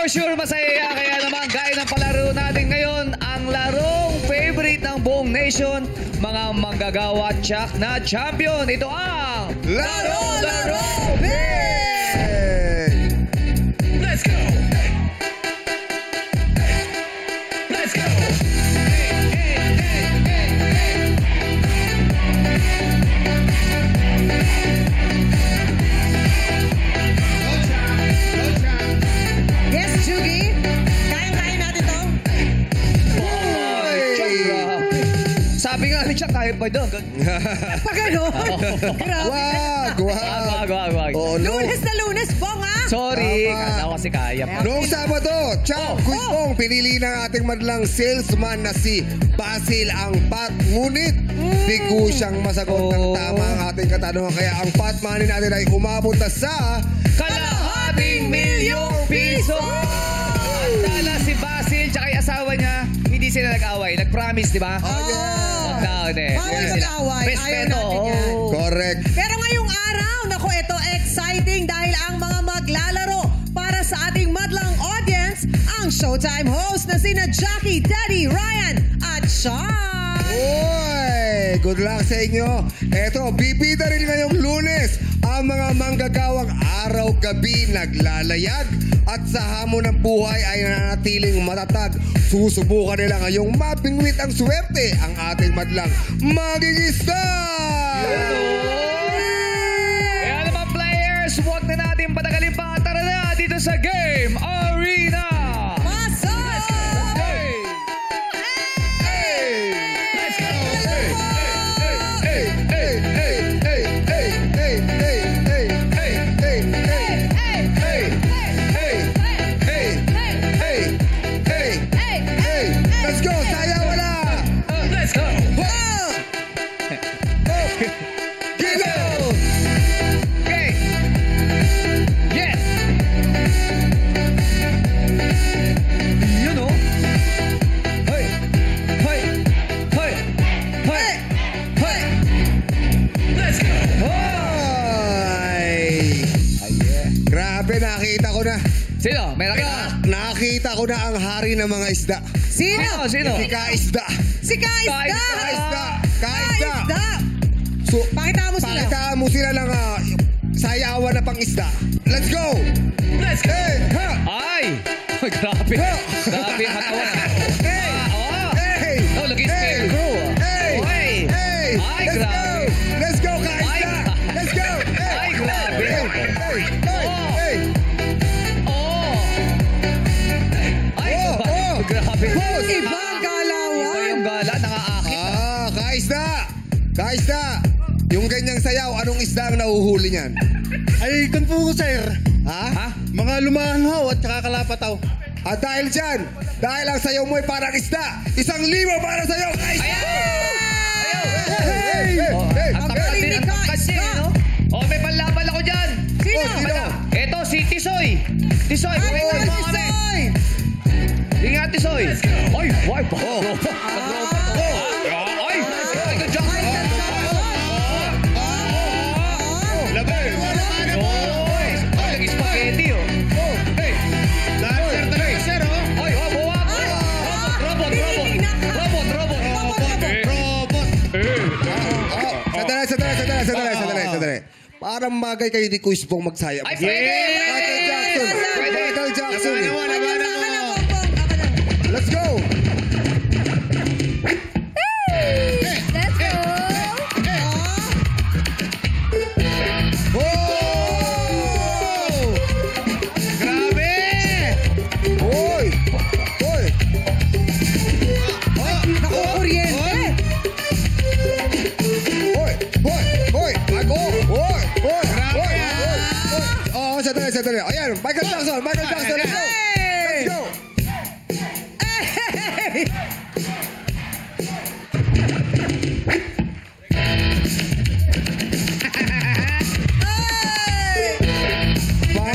For sure, masaya. Kaya naman, gaya ng palaro natin ngayon, ang larong favorite ng buong nation, mga manggagawa tsak na champion. Ito ang Laro Big! Let's go! Let's go! Yes, Jugi. Kayang-kaya natin to. Sabi nga ni Chuck, kaya pa doon. Pag gano'n. Grabe. Wag. Lunes na lunes, Bong, ha? Sorry, Tama. kala ko kasi kaya pa. Noong Sabado, Quiz Bong, pinili ng ating madlang salesman na si Basil ang pat. Ngunit, di ko siyang masagot ng tama ang ating katanungan. Kaya ang pat money natin ay umabot na sa... Kalahating milyong piso! At dala si Basil tsaka yung asawa niya, hindi sila nag-away. Nag-promise, di ba? Lockdown eh. Bawal Hindi sila. mag-away. Respeto. Ayaw natin yan. Correct. Pero ngayong araw, naku, ito exciting dahil ang mga maglalaro para sa ating madlang audience, ang Showtime host na sina Jackie, Teddy, Ryan, at Sean. Oy! Good luck sa inyo. Eto, bibida rin ngayong Lunes ang mga manggagawang araw-gabi naglalayag at sa hamon ng buhay ay nanatiling matatag. Susubukan nila ngayong mabingwit ang swerte ang ating madlang magigista! Kaya naman players, huwag na natin patagalin pa. Tara na dito sa Game Arena! Pasok! Let's go! Let's go! Saya wala! Let's go! Gigo! Okay! Yes! Yun o! Hoy! Hoy! Hoy! Hoy! Hoy! Let's go! Hoy! Grabe, nakita ko na. Sino? May nakita? Nakita ko na ang hari ng mga isda. Sino? Sino? Si Kaisda. Si Kaisda! Kaisda! Kaisda! So, Pakita mo sila. pakitaan mo sila ng sayawan na pang isda. Let's go! Let's go! Hey! Ha! Ay! Ay, grabe. Grabe ang katawan. Hey! Hey! Oh, lagi scarecrow. Hey! Ay! Hey! Ay, Let's grabe. go! Let's go, Kaisda! Ay. Let's go! Hey! Ay, grabe. Hey! Hey! Hey! Oh. Hey! Oh! Ay, Oh, oh. grabe. Boss! Ibang galawan. Iba yung gala, nakaakit. Kaisda! Kaisda! Yung ganyang sayaw, anong isda ang nahuhuli niyan? Ay, kanpo ko, sir. Ha? Mga lumahanhaw at saka kalapataw. At dahil dyan, dahil ang sayaw mo ay parang isda, 1,000 para sa'yo, Kaisda! Ayaw! Hey! Oh, Hey! ang Ang takas galing din, ni ang takas Kaisda. din, no? Oh, may panlaban ako dyan. Sino? Oh, sino? Ito, si Tisoy. Tisoy, Ay, pakita mo si kami. Soy! Ingat, Tisoy. Ay, why pa? Oh. Ay, ito, Jack. Labay! Oy, lagi spaghetti, oh. Hey, Dancer talaga, sir, oh. oy, buwag. Robot. Sandali. Parang magay kayo ni Quiz Bong magsayap. Ay, pwede. Michael Jackson. Michael Jackson. Labanan mo. Let's go! Let's go! Oh! Grabe! Hoy! Hoy! Naku, kuryente! Hoy! Hoy! Hoy! Bago! Hoy! Hoy! Grabe, Hoy! ah! Hoy! Oh, sandali. Ayan, Michael Jackson. Let's go! Let's go! Hey!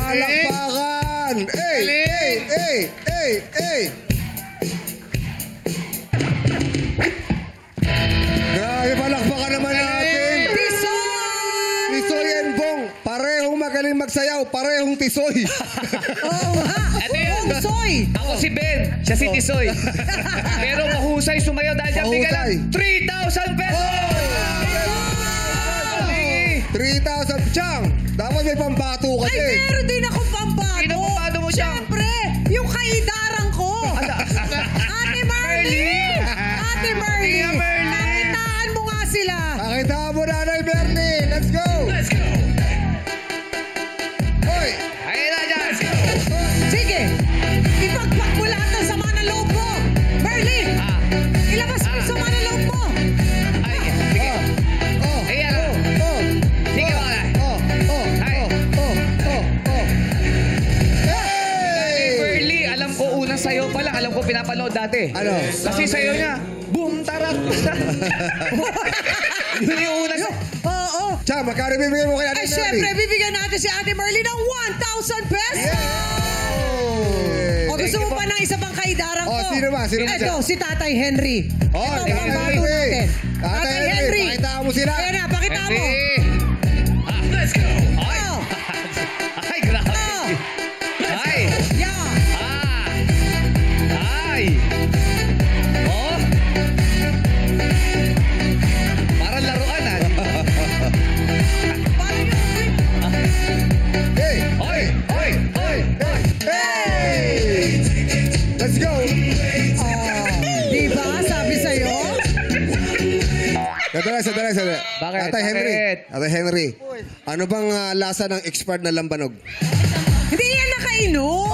Palakpakan! Hey! Grabe, palakpakan naman natin. Tisoy! Tisoy and Bong, parehong magaling magsayaw, parehong tisoy. Oo nga. Ito yun. Tisoy. Ako si Ben, siya si Tisoy. Pero mahusay sumayaw dahil dyan bigyan ng 3,000 pesos! 3,000. Chang, dapat may pambato ka Ay, din. meron din akong pambato. Sino pambato mo, Chang? Siyempre, yung kaidarang ko. Ate Marley! Ate Marley! Tia Marley! Pakitaan mo nga sila. Pakita mo, Nanay Bernie. Let's go. Hoy, Ayun na dyan! Sige, ipagpak mo lahat ng sama ng loob mo. Marley, ilabas mo yung sama ng loob mo. Ay, sige. Ayan na. Sige mga na. Ay. Pearly, alam ko unang sayo pa lang. Alam ko pinapanood dati. Ano? Kasi sayo niya, boom, tarak. Yun yung unang sayo. Oo. Chang, magkano bibigyan mo kay Nanay Ay, Bernie? syempre, bibigyan natin si Ate Marley ng 1,000 pesos. O, gusto mo pa ng isa pang kaidarang ko? Oh, sino ba? Sino ba Ito, dyan? si Tatay Henry. Oh, Ito, Tatay pambato Henry. natin. Tatay Henry, pakita mo sila. Ayan na, pakita mo. Let's go. Ay. Oh. Ay, grabe. Oh. Ay. Yeah. Ay. Oh. Parang laruan ah. Hey, Oy, oy, oy, oy. hey! Let's go. Diba? Sabi sa'yo? Sandali. Bakit? Tatay Henry. Bakit? Tatay Henry. Ano bang lasa ng expired na lambanog? Hindi yan nakainom.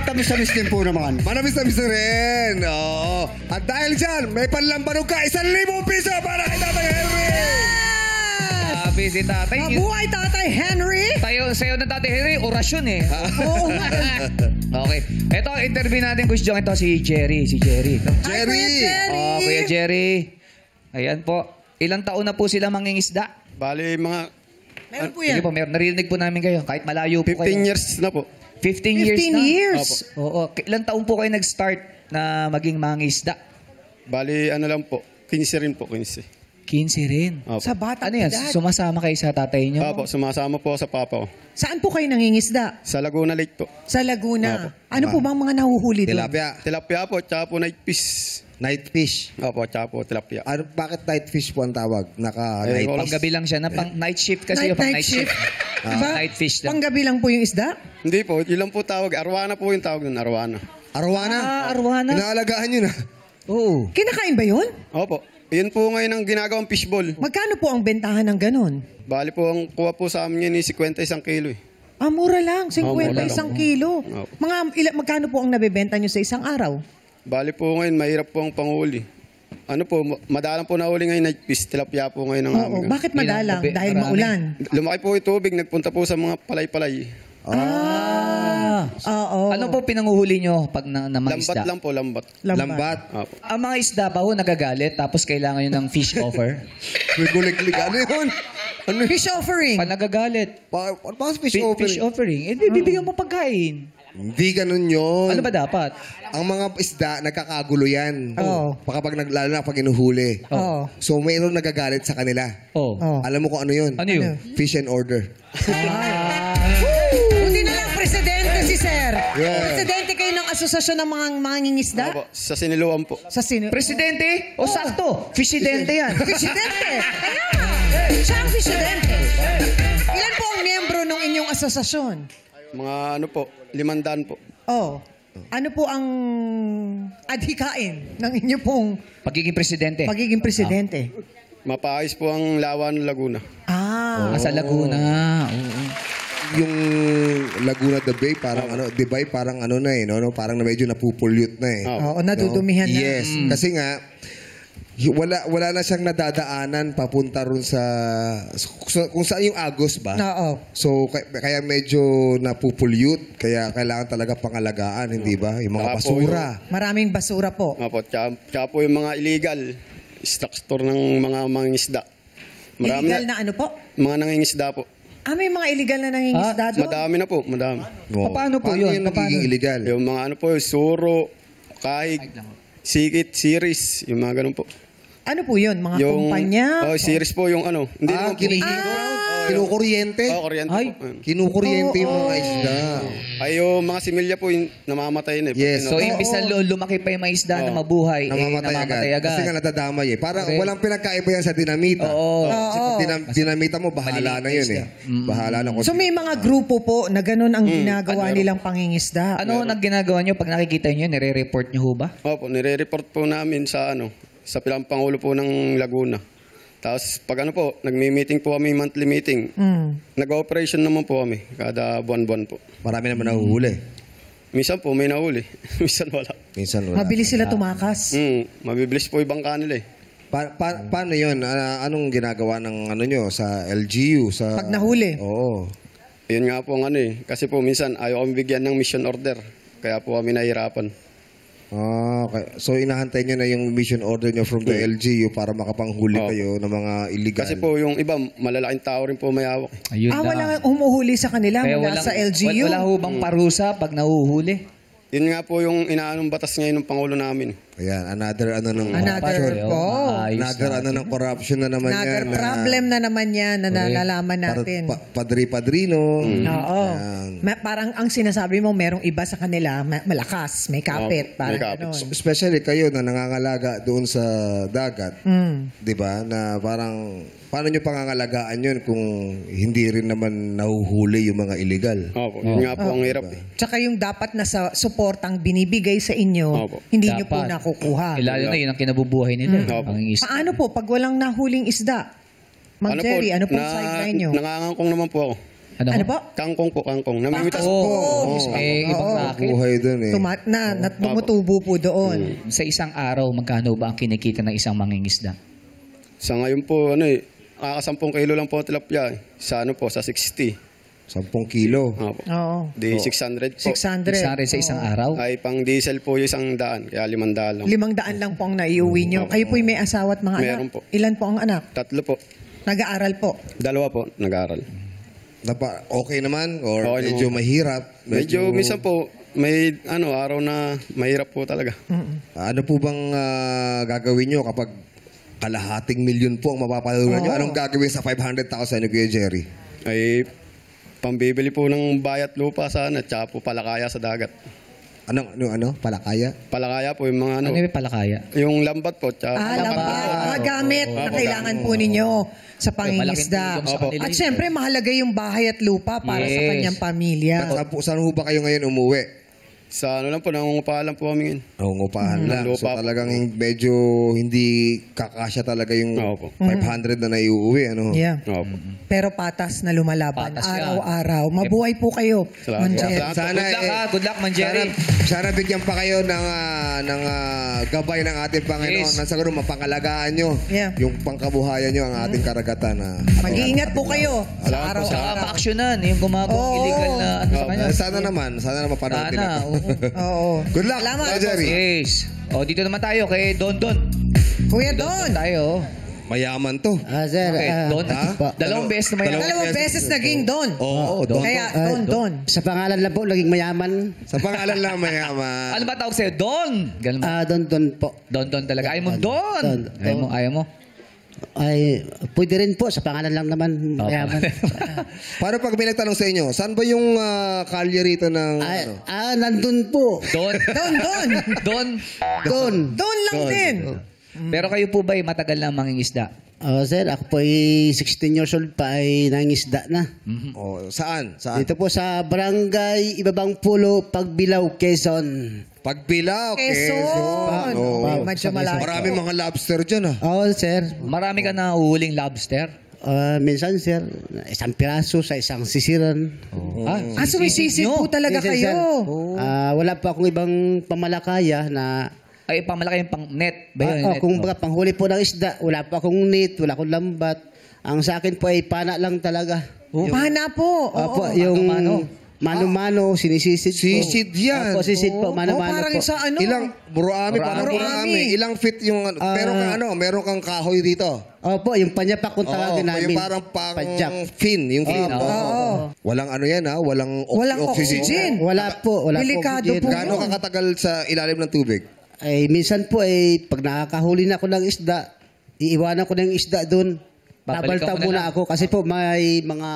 Tamis-tamis din po naman. Manamis-tamis na rin. Oo. At dahil dyan, may panlambanog ka, 1,000 piso para kay Tatay Henry. Sabi si tatay. Mabuhay, Tatay Henry. Sayo na tatay Henry, orasyon eh. Oo nga. Okay. Ito, interview natin question. Ito si Jerry. Si Jerry. Ay, Kuya Jerry. Oh, Kuya Jerry. Ayan po. Ilang taon na po sila mangingisda? Bali, mga Meron po Sige yan. po, narinig po namin kayo. Kahit malayo po 15 kayo. years na po. 15 years 15 na? years. Oo. Ilang taon po kayo nag-start na maging mangingisda? Bali, ano lang po. 15 rin po, 15. 15 rin. Opo. Sa batang Ano yan? edad. Sumasama kayo sa tatay niyo? Opo, sumasama po sa papa ko. Saan po kayo nangingisda? Sa Laguna Lake po. Sa Laguna. Opo. Ano po bang mga nahuhuli doon? Tilapia. Tilapia po, tsaka po night fish. Night fish. Opo, tsaka po tilapia. Ano, bakit night fish po ang tawag? Naka-night wala. fish. Panggabi lang siya na pang night shift kasi yung pang night shift. Diba? Night fish lang. Panggabi lang po yung isda? Hindi po, yun lang po tawag. Arwana po yung tawag nun, arwana. Arwana. Arwana. Inaalagaan nyo na. Oo. Kinakain ba yun? Opo, yun po ngayon ang ginagawang fishball. Magkano po ang bentahan ng ganun? Bali po, ang kuha po sa amin yun, 51 kilo eh. Ah, mura lang. 50 mura lang. isang kilo. Opo. Magkano po ang nabibenta nyo sa isang araw? Bali po ngayon, mahirap po ang panguli. Ano po, madalang po na uli ngayon night fish. Tilapia po ngayon ang Oo. amin. Bakit madalang? Ilang- Dahil marami. maulan. Lumaki po yung tubig, nagpunta po sa mga palay-palay. Oo. Ano po pinanguhuli nyo pag na mga Lambat isda? lang po, lambat. Lambat. Opo. Ang mga isda pa ho nagagalit tapos kailangan nyo ng fish offer. May gulig-lig. Ano yun? Ano yun? Fish offering. Pag nagagalit, Bakit fish fish offering? offering. Hindi, bibigyan mo pagkain. Hindi ganun yun. Ano ba dapat? Ang mga isda, nagkakagulo yan. Oo. Kapag lalo na pag inuhuli. Oo. So, mayroon nagagalit sa kanila. Oh. Oo. Alam mo kung ano yun? Ano yun? Fish and order. Buti na lang, presidente si Sir. Yeah. Presidente kayo ng asosasyon ng mga mangingisda? Opo, sa siniluan po. Sa sino? Presidente? O sakto? Presidente yan. Presidente. Ayan. Siya ang presidente. Ilan po ang miyembro ng inyong asosasyon? Mga ano po, 500 po. Oh. Ano po ang adhikain ng inyong pong Pagiging presidente. pagiging presidente? Mapaayos po ang Lawan, Laguna. Sa Laguna. Oo. Yung Laguna de Bay, parang ano, de Bay, parang ano na eh, no? Parang na medyo napupulyot na eh. Oo, nadudumihan na. Yes, kasi nga wala na siyang nadadaanan papunta ron sa kung saan yung Agos ba? Oo. So kaya medyo napupulyot, kaya kailangan talaga pangalagaan, hindi ba? Yung mga Saka po basura. Maraming basura po. Opo, tsaka po yung mga illegal structure ng mga mangingisda. Illegal na ano po? Mga nangingisda po. May mga illegal na nangingisda doon? Madami na po, madami. Oo. Paano po yun? Yung nagiging illegal? Yung mga ano po, suro, kahig, sikit, siris, yung mga ganun po. Ano po yun? Mga kumpanya? Series po yung ano. Hindi naman po. Kinukuryente. Kuryente Ay. po. Ayun. Kinukuryente yung mga isda. Ay, yung mga similya po yung namamatay na eh. Yes. So, imbis na lumaki pa yung mga isda na mabuhay, Namamatay agad. Kasi nga nadadamay eh. Parang Correct. walang pinagkaiba yan sa dinamita. Oo. Kasi pag dinamita mo, bahala na yun eh. Bahala na. So may mga grupo po na ganun ang ginagawa nilang pangingisda. Ano ang ginagawa nyo pag nakikita nyo, nire-report nyo ho ba? Opo, nire-report po namin sa sa Pangulo po ng Laguna. Tapos pag nagmi-meeting po kami, monthly meeting. Nag-operation naman po kami kada buwan-buwan po. Marami naman nahuhuli. Minsan po may nahuli, minsan wala. Minsan wala. Mabilis sila tumakas. Mabibilis po ibang kanila eh. Paano yun? Anong ginagawa ng nyo sa LGU? Pag nahuli. Oo. Yun nga po ang kasi po minsan ayaw kami bigyan ng mission order. Kaya po kami nahihirapan. Okay. So inahantay nyo na yung mission order nyo from the LGU para makapanghuli kayo ng mga illegal. Kasi po yung iba, malalaking tao rin po may hawak. Ayun na. Walang humuhuli sa kanila Kaya mula sa LGU. Wala ho bang parusa pag nahuhuli? Yun nga po yung inaanong batas ngayon ng Pangulo namin. Ayan, another corruption na naman Another yan. problem na naman yan na nalalaman natin. Padri-padrino. Oo. Parang ang sinasabi mo, merong iba sa kanila, malakas, may kapit. May Parang kapit. ganun. Especially kayo na nangangalaga doon sa dagat. 'Di ba? Na parang paano nyo pangangalagaan yun kung hindi rin naman nahuhuli yung mga illegal? Opo, yun nga po ang hirap eh. Tsaka yung dapat na sa suportang binibigay sa inyo, Opo. hindi nyo po Dapat. nakukuha. Lalo na yun ang kinabubuhay nila. Opo. Ang isda. Paano po pag walang nahuling isda? Mang Jerry, ano po sideline nyo? Nangangangkong naman po ako. Ano po? Kangkong po, kangkong. Namimitas Oo. po. Ibang racket. Buhay doon eh. Tumutubo po doon. Sa isang araw, magkano ba ang kinikita ng isang mangingisda? Sa ngayon po, nakaka-10 kilo lang po ang tilapia. Sa sa 60. 10 kilo. Opo. Oo. Di 600 po. 600. Isa rin sa isang araw? Ay, pang diesel po yung 100, kaya 500 lang. 500 lang po ang naiuwi nyo. Kayo po'y may asawa at mga Meron anak. po. Ilan po ang anak? 3 po. Nag-aaral po. 2 po, nag-aaral. Okay naman? Or Okay medyo naman. mahirap? Medyo minsan po, may araw na mahirap po talaga. Ano po bang gagawin nyo kapag kalahating milyon po ang mapapalunan nyo? Anong gagawin sa 500,000 nyo, Kuya Jerry? Ay, pambibili po ng bayat lupa sana, tsaka po palakaya sa dagat. Ano? Palakaya? Palakaya po yung mga Ano yung palakaya? yung lambat po, tsaka Mga gamit na kailangan po ninyo sa pangingisda. Malaking tulong sa kanila At yun. syempre, mahalaga yung bahay at lupa para sa Yes. kanyang pamilya. Saan ho ba kayo ngayon umuwi? sa lang po, nangungupahan lang po kami ngayon. Nangungupahan lang. So Lupa po. talagang medyo hindi kakasya talaga yung Opo. 500 na naiuwi. Ano? Yeah. Opo. Pero patas na lumalaban. Patas yan. Araw-araw. Mabuhay po kayo. Salamat. Manjer. Salamat. Sana, Good luck ha. Good luck, Man Jerry. Sana bigyan pa kayo ng gabay ng ating Panginoon. Yes. Nang siguro mapangalagaan nyo Yeah. yung pangkabuhayan nyo ang ating karagatan. Mag-iingat po kayo sa Saka araw-araw. pa-actionan yung gumagawa Oo. illegal na ano sa kanya. Sana naman mapanood nila. Sana. oo. Oo. Good luck, Salamat. Kuya Jerry. Yes. O, dito naman tayo kay Don Don. Kuya Don. Tayo. Mayaman to. Sir, Okay, Don. ha? Dalawang beses na mayaman. Dalawang beses naging Don. Oo, Don. Kaya Don. sa pangalan lang po, naging mayaman. Sa pangalan lang mayaman. Ano ba tawag sa'yo? Don. Ganun ba? Don po. Don talaga. Ayaw mo Don. Don. Ayaw mo. Ay, pwede rin po, sa pangalan lang naman mayaman. Paano pag may nagtanong sa inyo, saan ba yung kalye rito ng Nandun po. Don. Don. Don. Don lang din. Pero kayo po ba matagal na mangingisda? Sir, ako po ay 16 years old pa ay nangisda na. Oh, saan? Dito po sa Barangay Ibabang Pulo, Pagbilaw, Quezon. Pagbilao, Quezon. Oo. Medyo malayo. Maraming mga lobster dyan Sir. Marami ka na uhuling lobster? Minsan, sir, isang piraso sa isang sisiran. Sumisisid po talaga Minsan, sir, kayo. wala pa akong ibang pamalakaya na Ay, pamalaki yung pang net. Ba yun? Net? kung baga panghuli po ng isda, wala pa akong net, wala akong lambat. Ang sa akin po ay pana lang talaga. Pana po. Opo, Oo. yung mano-mano. mano-mano, sinisisid po. Sisid yan. Opo, sisid po, mano-mano parang po. sa ano. Ilang Muruami. Ilang feet yung meron kang kahoy dito. Opo, yung panyapak kung tawagin namin. Yung parang Padyak. fin, yung fin. Oo. Walang ano yan walang Walang oxygen. Wala po, wala Delikado po. po. Gaano ka katagal sa ilalim ng tubig? Ay, minsan po ay pag nakakahuli na ako ng isda, iiwanan ko na yung isda doon. Babalikan Babalta mo na muna lang. ako kasi po may mga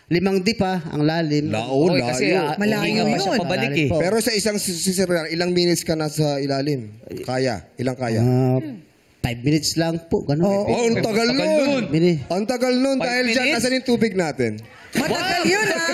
5 dipa ang lalim. Oy, kasi Malayo hindi nga pa siya yun. pabalik Malalim eh. po. Pero sa isang sisiraan, ilang minutes ka na sa ilalim? Kaya? Ilang kaya? 5 minutes lang po. Ganun. Oo. Oh, ang tagal Tagal nun. nun. Ang tagal nun. 5 Dahil dyan, minutes? nasan yung tubig natin? Matagal yun, ha?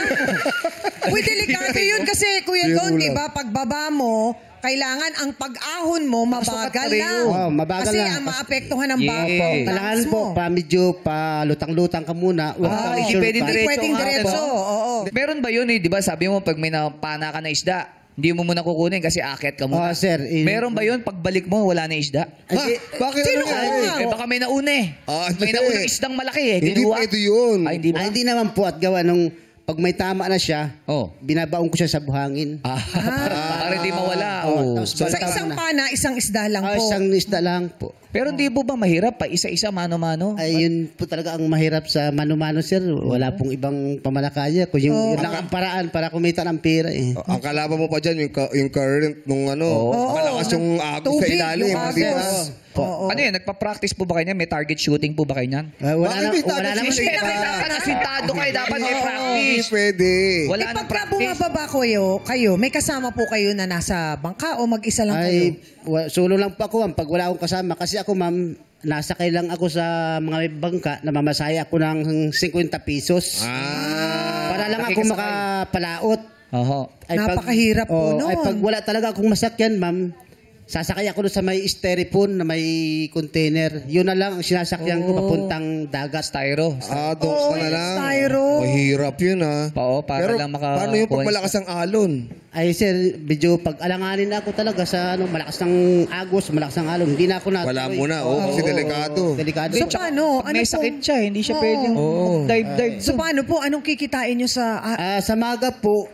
Uy, delikado yun kasi, Kuya Yun Don, ulam. di ba, pagbaba mo, kailangan ang pag-ahon mo mabagal Masukat pa rin lang. yun. Oh, mabagal kasi lang. ang maapektuhan ng Yeah. bago. Kailangan po, medyo palutang-lutang ka muna. Huwag ka Hindi sure pwedeng pa. diretso Pwedeng ang diretso, akin. oo. Meron ba yun eh, di ba? Sabi mo, pag may napana ka na isda, hindi mo muna kukunin kasi akit ka muna. Sir. Meron ba yun, pagbalik mo, wala na isda? Ha? Bakit Sino ano ka? yan? Eh, baka may nauna eh. May hindi. naunang isdang malaki eh. Hindi Kinuha. pwede yun. Ay, hindi ba? Hindi naman po at gawa nung pag may tama na siya, Oh. binabaon ko siya sa buhangin. Para hindi mawala. Oh, Oh. tapos Sa balta isang mo na. pana, isang isda lang po. Isang isda lang po. Pero hindi po ba mahirap pa isa-isa mano-mano? Ay, yun po talaga ang mahirap sa mano-mano, sir. Wala pong ibang pamalakaya. Kung yun lang ang paraan para kumita ng pera eh. Ang kalaban mo pa dyan, yung current nung ano, malakas yung agos sa Tubig, ilalim. yung Di ba? agos. Oo. Ano yun, nagpa-practice po ba kayo niyan? May target shooting po ba kayo niyan? Wala, Bakit may wala target naman shooting? Hindi na kailangan asintado kayo. Dapat may Hindi practice. pwede. Wala Eh, nang pagka practice. bumababa kayo, may kasama po kayo na nasa bangka o mag-isa lang kayo? Ay, solo lang po ako, ma'am. Pag wala akong kasama. Kasi ako, ma'am, nasakay lang ako sa mga may bangka. Namamasaya ako ng 50 pesos. Para lang ako Nakikisakay. makapalaot. Oho. Napakahirap po nun. Ay, pag wala talaga akong masakyan, ma'am, sasakay ako doon sa may styrofoam na may container. Yun na lang ang sinasakyan ko papuntang dagat. Styro. Doks ka na lang. styro. Mahirap yun Oo, para Pero lang maka- paano yung pag malakas ang alon? Ay, sir, medyo pag alanganin na ako talaga sa malakas ng agos, malakas ng alon. Hindi na ako natuloy. Wala muna. Kasi delikado. Delikado. So paano? Pag may sakit siya, hindi siya Oo. pwedeng dive. So paano po? Anong kikitain nyo sa... Sa maga po,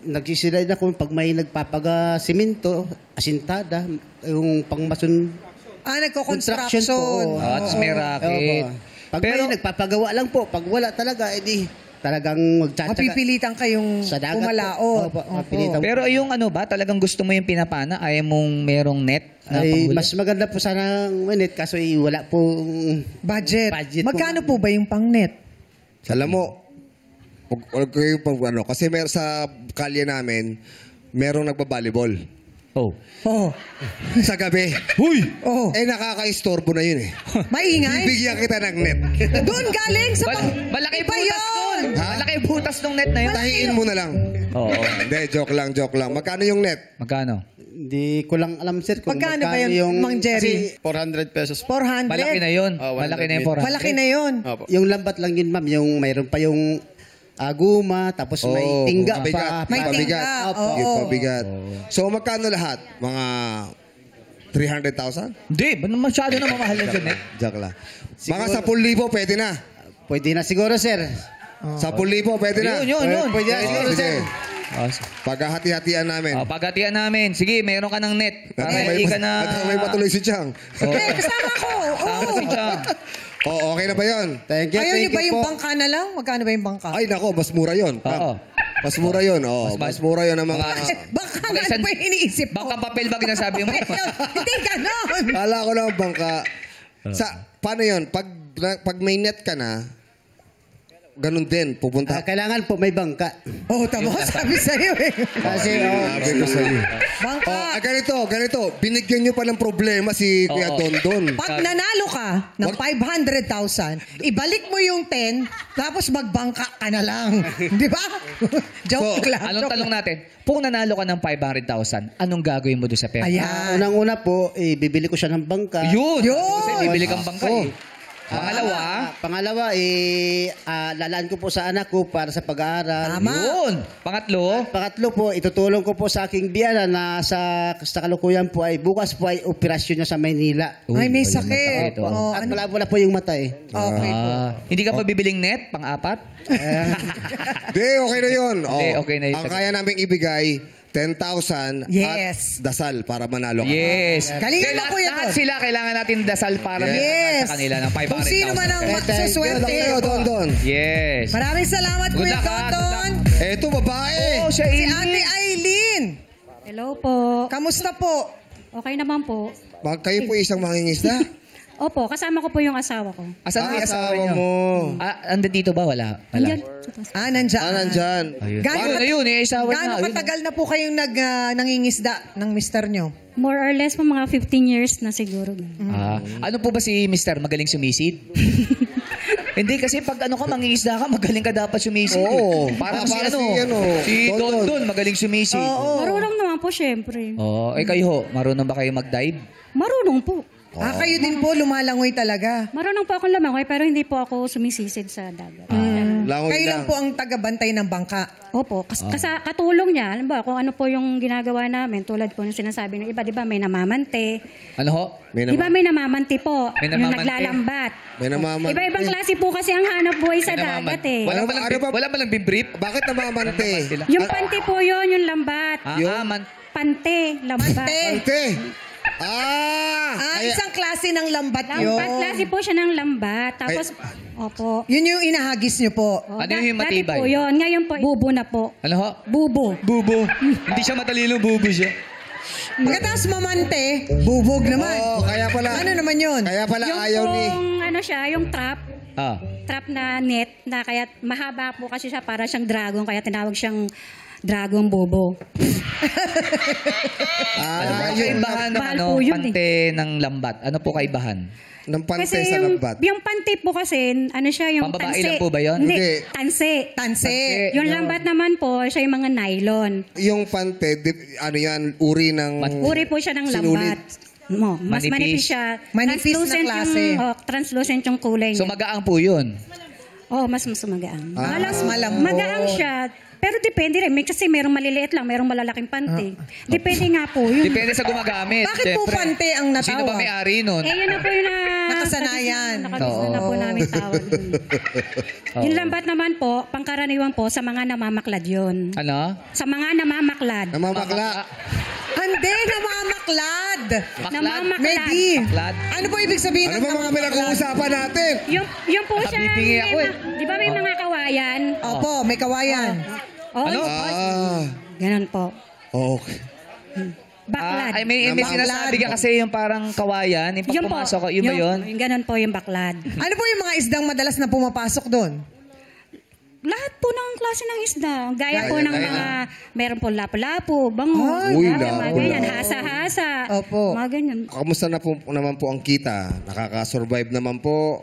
nagsisilay na kung pag may nagpapaga-simento, asintada, yung pangmason nagko-construction. construction po. At may racket. Pag Pero- may nagpapagawa lang po, pag wala talaga, edi talagang magtsatsaga. Mapipilitan kayong Sa dagat po. pumalaot. Opo, mapilitan. Pero yung ano ba, talagang gusto mo yung pinapana, ayaw mong merong net na Ay, panghuli? mas maganda po sana ng minute kasi wala po Budget. Budget Magkano po ba yung pang-net? Alam mo, wag kayo pag ano, kasi sa kalye namin, merong nagbabalibol. Oh. Oh. Sa gabi. Oh. Nakaka-istorbo na yun eh. Maingay? Bibigyan kita ng net. Doon galing sa Malaki Iba butas yun! nun. Malaki butas nung net na yun. Tahiin mo na lang. Oo. Hindi, joke lang. Magkano yung net? Magkano? hindi ko lang alam sir kung Magkano ba yun, Mang Jerry? 400 pesos. 400? Malaki na yun. Oh, Malaki na yung 400. Malaki na yun. Opo. yung lambat lang yun ma'am, yung mayroon pa yung guma, tapos may tingga pa. May pabigat. tingga, Opo. oo. Yung pabigat. So, magkano lahat? Mga 300,000? Hindi, masyado na mamahal na dyan eh. Joke lang. Mga 10,000 pwede na. Pwede na siguro sir. 10,000 pwede na. Yun. Pwede na Oh, siguro sige. sir. Paghahati-hatian namin. Paghatian namin. Sige, meron ka ng net. Para May hindi ka na... may patuloy si Chang. Eh, kasama ko. Tama Oo. si Chang. Okay na ba yun? Thank you, Ayaw niyo thank ba you yung po. bangka na lang? Magkano ba yung bangka? Ay, nako, mas mura yun. Oo. Mas mura yun. Oh, mas mura yun ang mga... Bangka Baka na isang- ba yung iniisip ko? Baka papel ba ginasabi mo? Hindi ganon. Kala ko lang bangka. Paano yun? Pag may net ka na, ganun din, pupunta. Kailangan po may bangka. Oo, tama ko sabi sa'yo eh. Kasi Sabi ko sa'yo. Bangka. Ganito. Binigyan nyo pa ng problema si Kuya Oo. Dondon. Pag nanalo ka ng 500,000, ibalik mo yung 10, tapos magbangka ka na lang. Di ba? Joke So, lang. Anong talong natin? Kung nanalo ka ng 500,000, anong gagawin mo doon sa pera? Ayan. unang-una po, bibili ko siya ng bangka. Yun! Yun! Kasi bibili kang bangka eh. Pangalawa, lalaan ko po sa anak ko para sa pag-aaral. Tama. Yun! Pangatlo, Pangatlo po, itutulong ko po sa aking biyana na sa kalukuyan po ay bukas po ay operasyon niya sa Maynila. Ay, may Uy, sakit. oh. Oo, At ano? wala po yung mata eh. Okay po. Hindi ka pa bibiling net, pang-apat? Di, okay na yun. Hindi, okay na yun. Ang kaya namin ibigay, 10,000 Yes. at dasal para manalo ka. Yes. Galingan mo, Kuya Lahat Don. sila kailangan natin dasal para Yes. sa kanila ng 500,000. Kung sino man ang Thank you. magsuswerte. Dondon. Yes. Maraming salamat, Good Kuya luck, ha? Dondon. Eto, babae. Oh, siya Si Amy. Ate Aileen. Hello po. Kamusta po? Okay naman po. Kayo po isang mangingisda. Opo, kasama ko po yung asawa ko. Asan mo yung asawa Asawa nyo? mo. Anda dito ba? Wala. Andyan. Nandyan. Nandyan. Ayun. Gaano Paano kat- na yun? Asawa na. Gaano Ayun. katagal na po kayong nangingisda ng mister nyo? More or less po mga 15 years na siguro. Ano po ba si Mr. Magaling sumisid? Hindi kasi pag ano ka, mangingisda ka, magaling ka dapat sumisid. Oo. Parang Para si Don Don. Don, magaling sumisid. Marunong naman po, syempre. Oo. Kayo ho, marunong ba kayo mag-dive? Marunong po. Kayo din po, lumalangoy talaga. Marunong po akong lumangoy, pero hindi po ako sumisisid sa dagat. Langoy Kayo lang lang. po ang tagabantay ng bangka. Opo, katulong niya, alam ba, kung ano po yung ginagawa namin, tulad po ng sinasabi ng iba, di ba may namamante. Ano ho? May Di ba may namamante po, May yung namamante. naglalambat. May namamante. Iba-ibang klase po kasi ang hanap buhay sa dagat eh. Wala ba lang, Ano ba? wala ba lang bibrief? Bakit namamante? Yung pante po yun, yung lambat. Pante, lambat. Ante. Isang klase ng lambat yun. Lambat, klase po siya ng lambat. Tapos, opo. Yun yung inahagis nyo po. Ano yung Dati matibay? po yun. Ngayon po, bubo na po. Ano ho? Bubo. Bubo. Hindi siya matalino, bubo siya. Pagkatapos mamante, bubog naman. Kaya pala. Ano naman yun? Kaya pala Yung ayaw ni... pong, ano siya, yung trap. Ah. Trap na net, na kaya mahaba po kasi siya para siyang dragon, kaya tinawag siyang dragon bobo. Ano po kaibahan ng Mahal po yun pante ng lambat? Ano po kaibahan? Ng pante Kasi sa yung, lambat. yung pante po kasi, ano siya, yung Pambabae tanse. lang po ba yun? Hindi, Hindi. tanse. Tanse. Yung lambat naman po, siya yung mga nylon. Yung pante, ano yan, uri ng... Uri po siya ng Sinulit. lambat. Mas Manipis. manipis siya. Manipis na Translucent klase. translucent yung kulay So niya. magaang po yun. Mas magaang. Mas malambot. Magaang siya. Pero depende rin. Kasi merong maliliit lang, merong malalaking panty. Depende nga po yun. Depende sa gumagamit. Bakit po syempre. pante ang natawag? Sino ba may-ari nun? Yun na po yung Nakasanayan. Nakasanayan na po namin tawag. Yung lambat naman po, pangkaraniwan po, sa mga namamaklad yun. Ano? Sa mga namamaklad. Namamakla. Hindi, namamaklad. Namamaklad. Maybe. Maklad. Ano po ibig sabihin Ano ng ba mga namamaklad? pinag-uusapan natin? Yung po siya, Nabibingi ako eh. di ba may mga kawayan? Opo, may kawayan. Ano? Ganun po. Okay. Baklad. Ay, may Namaklad. sinasabi ka kasi yung parang kawayan. Yung pag Yun po. pumasok ka, yun ba yun? Yung ganun po yung baklad. Ano po yung mga isdang madalas na pumapasok doon? Lahat po ng klase ng isda. Gaya po Gaya, ng gaya. mga, meron po lapu-lapu, bango. Uy, mga lapu-lapu. ganyan, hasa-hasa. Opo. Mga ganyan. Kamusta na po naman po ang kita? Nakaka-survive naman po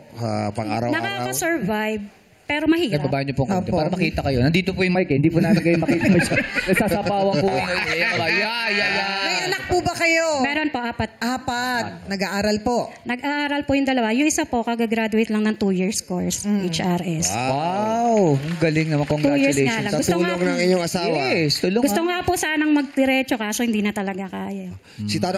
pang-araw-araw? Nakaka-survive, pero mahirap. Nababa niyo po konti Opo. para makita kayo. Nandito po yung mic eh. Hindi po namin kayo makita. Nasasapawan po kayo. May anak po ba kayo? Meron po, 4. Nag-aaral po. Nag-aaral po yung dalawa. Yung isa po, kagagraduate lang ng 2 years course, HRS. Wow! Ang galing naman. 2 years nga Congratulations. lang. Sa Gusto tulong nga- ng inyong asawa. Yes, tulong Gusto nga. nga po sanang magdiretso kaso hindi na talaga kaya.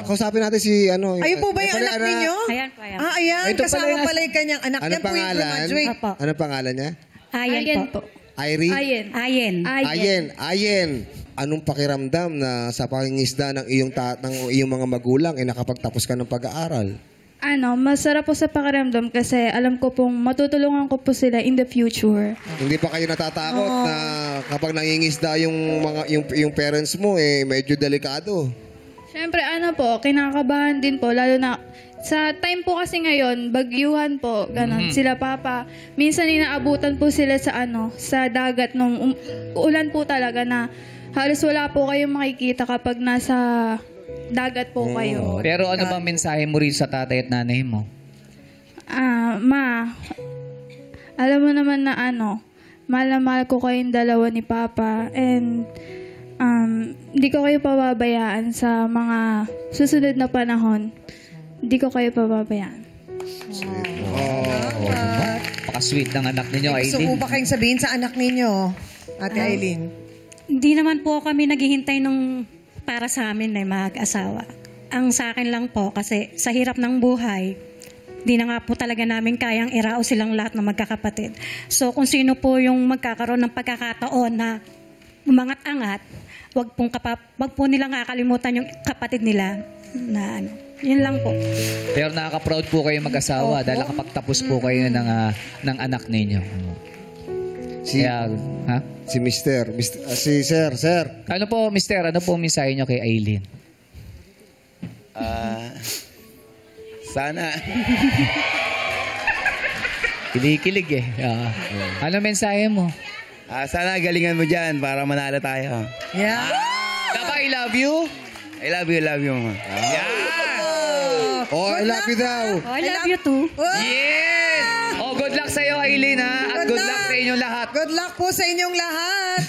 Kausapin natin si ano. Ayun po ba yung anak ninyo? Ayan po, ayan. Ayan. Ito pala Kasama yung- pala yung kanyang anak. Ano Yan po yung pangalan? graduate. Opo. Ano pangalan niya? Ayen po. Irene? Ayen. Ayen. Anong pakiramdam na sa pangingisda ng iyong mga magulang nakapagtapos ka ng pag-aaral? Masarap po sa pakiramdam kasi alam ko pong matutulungan ko po sila in the future. Hindi pa kayo natatakot na kapag nangingisda yung parents mo medyo delikado? Syempre kinakabahan din po lalo na sa time po kasi ngayon, bagyuhan po, ganon. Sila papa, minsan inaabutan po sila sa sa dagat nung ulan po talaga na halos wala po kayong makikita kapag nasa dagat po kayo. Pero ano bang mensahe mo rin sa tatay at nanay mo? Alam mo naman na mahal na mahal ko kayong dalawa ni Papa and hindi ko kayo pababayaan sa mga susunod na panahon. Hindi ko kayo pababayaan. Paka-sweet ng anak ninyo, Gusto Aileen. mo ba kayong sabihin sa anak ninyo, Ate Aileen? Hindi naman po kami naghihintay nung para sa amin na mag-asawa. Ang sa akin lang po, kasi sa hirap ng buhay, di na nga po talaga namin kayang irao silang lahat ng magkakapatid. So kung sino po yung magkakaroon ng pagkakataon na umangat-angat, wag po nilang kakalimutan yung kapatid nila na Yun lang po. Pero nakaka-proud po kayo mag-asawa dahil nakapagtapos po kayo ng anak ninyo. Kaya, ha? Si Sir. Ano po, Mister? Ano po ang mensahe nyo kay Aileen? Sana. Kinikilig eh. Ano mensahe mo? Sana galingan mo dyan para manalo tayo. Yeah. Dapat I love you? I love you. Yeah! Oh, I love you daw. Oh, I love you too. Yes! Oh, good luck sa'yo, Aileen, ha? At good luck sa inyong lahat. Good luck po sa inyong lahat.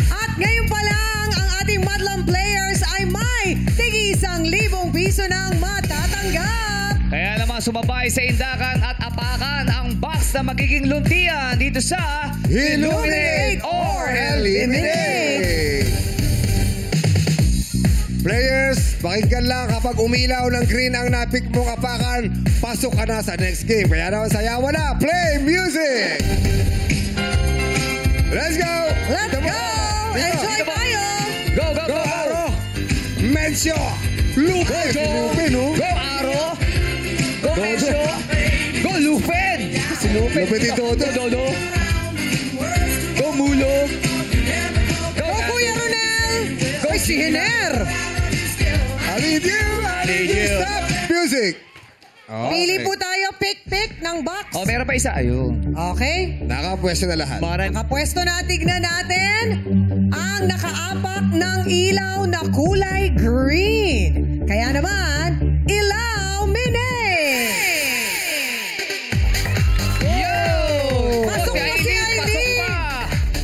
At ngayon pa lang, ang ating Madlang players ay may tig-1,000 piso ng matatanggap. Kaya naman sumabay sa indakan at apakan ang box na magiging luntian dito sa Illuminate or Eliminate. Players, pakinggan lang kapag umilaw ng green ang napik mong apakan, pasok ka na sa next game. Kaya naman sayawan na. Play music! Let's go! Let's go! Enjoy tayo! Go, go, Go, go! Aro! Mencio! Lupe! Go, Lupe, no? Go, Aro! Go, Mencio! Go, Lupen! Si Lupen. Lupe dito. Go, Dodo! Go, Mulo! Go, Go, Kuya Ronel! Go, si Hiner! I need you! I need you! Stop! Music! Pili po tayo, pick ng box. Oh, meron pa isa. Ayun. Okay? Nakapwesto na lahat. Nakapwesto na, tignan natin ang nakaapak ng ilaw na kulay green. Kaya naman, ilaw mini! Yo! Pasok pa si Pasok Aileen! pa!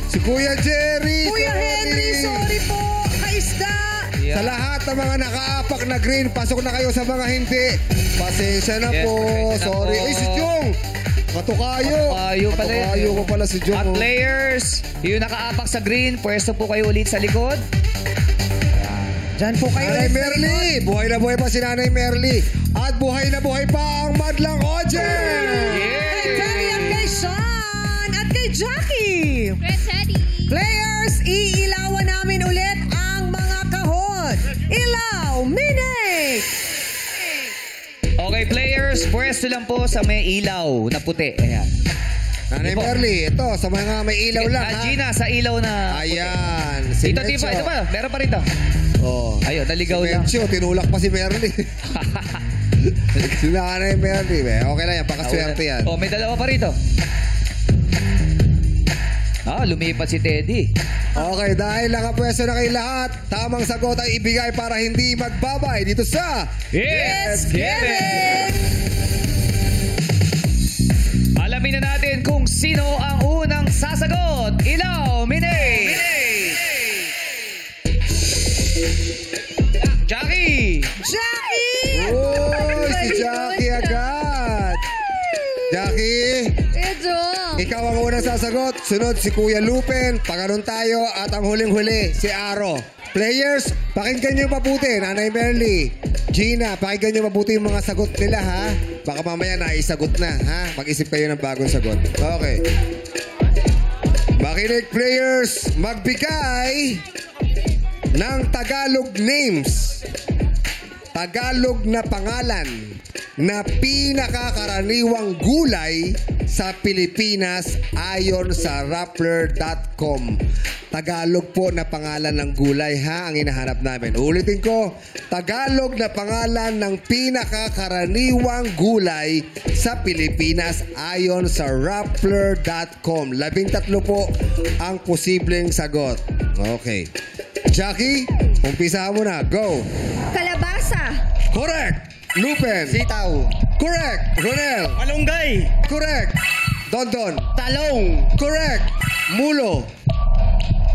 Si Kuya Jerry! Kuya Henry, sorry po, kaisda! Sa lahat ng mga nakaapak na green, pasok na kayo sa mga hindi. Pasensya na Yes, po. pasensya na Sorry. po. Ay, si Jong! Katukayo. Katukayo pala yun. Katukayo ko pala si Jong. At oh. players, yung nakaapak sa green, pwesto po kayo ulit sa likod. Diyan po kayo. Nanay Merly! Buhay na buhay pa si Nanay Merly. At buhay na buhay pa ang Madlang Audience! Kay Teddy at kay Sean at kay Jackie. Players, iilawan namin ulit ang mga kahon. Ilaw mini! Okay, players, pwesto lang po sa may ilaw na puti. Ayan. Nanay Ito po. Merly, ito, sa mga may ilaw lang, ha? Gina, sa ilaw na... Ayan. Si Ito, Mencio. ito pa. Meron pa rito. Oh. Ayun, naligaw Si lang. Mencio, tinulak pa si Merly. Si Nanay Merly, be. Okay na yan, pakaswerte yan. Oh, may dalawa pa rito. Lumipat si Teddy. Okay, dahil nakapwesto na kayo lahat, tamang sagot ay ibigay para hindi magbabay dito sa Yes, get it! Alamin na natin kung sino ang unang sasagot. Ilaw, Mine! Jackie! Jackie! Uy, si Jackie agad! Jackie, ikaw ang unang sasagot. Sunod si Kuya Lupen, paganon tayo at ang huling-huli si Aro. Players, pakinggan nyo mabuti. Nanay Merly, Gina, pakinggan nyo mabuti yung mga sagot nila, ha? Baka mamaya naisagot na, ha? Mag-isip kayo ng bagong sagot. Okay. Makinig, players, magbigay ng Tagalog names. Tagalog na pangalan na pinakakaraniwang gulay sa Pilipinas ayon sa Rappler.com. Tagalog po na pangalan ng gulay, ha, ang hinahanap namin. Ulitin ko, Tagalog na pangalan ng pinakakaraniwang gulay sa Pilipinas ayon sa Rappler.com. 13 po ang posibleng sagot. Okay. Jackie, umpisa mo na. Go. Kalabasa. Correct. Lupen. Sitaw. Correct. Ronel. Malunggay. Correct. Dondon. Talong. Correct. Mulo.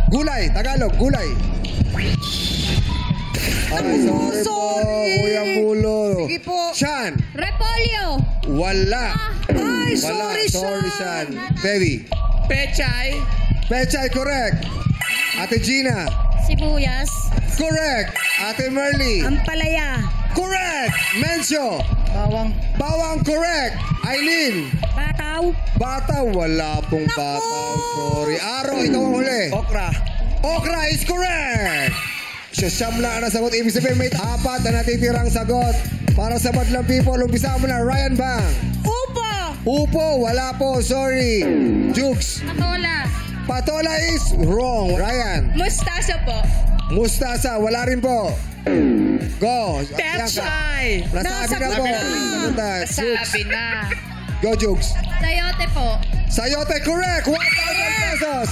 Gulay. Tagalog. Gulay. Ay, sorry po, sorry. Kuya Mulo. Sige po. Sean. Repolyo. Wala. Ay, Wala. sorry, Sorry, Sean. Sean. Baby. Pechay. Pechay, correct. Ate Gina. Sibuyas. Correct. Ate Merly. Ampalaya. Correct. Mencio. Bawang. Bawang, correct. Eileen. Bataw. Bataw, wala pong bataw. Sorry. Aro, ikaw ang huli. Okra. Okra is correct. Siyam lang ang nasagot. Ibig sabihin may 4 na natitirang sagot. Para sa Madlang People, umpisa mo na. Ryan Bang. Upo! Upo, wala po. Sorry. Jukes. Patola. Patola is wrong. Ryan. Mustasa po. Mustasa, wala rin po. Go. That's Bianca. right. Nasabi na po. Sabi na. Go, Jukes. Sayote po. Sayote, correct. 1,000 pesos.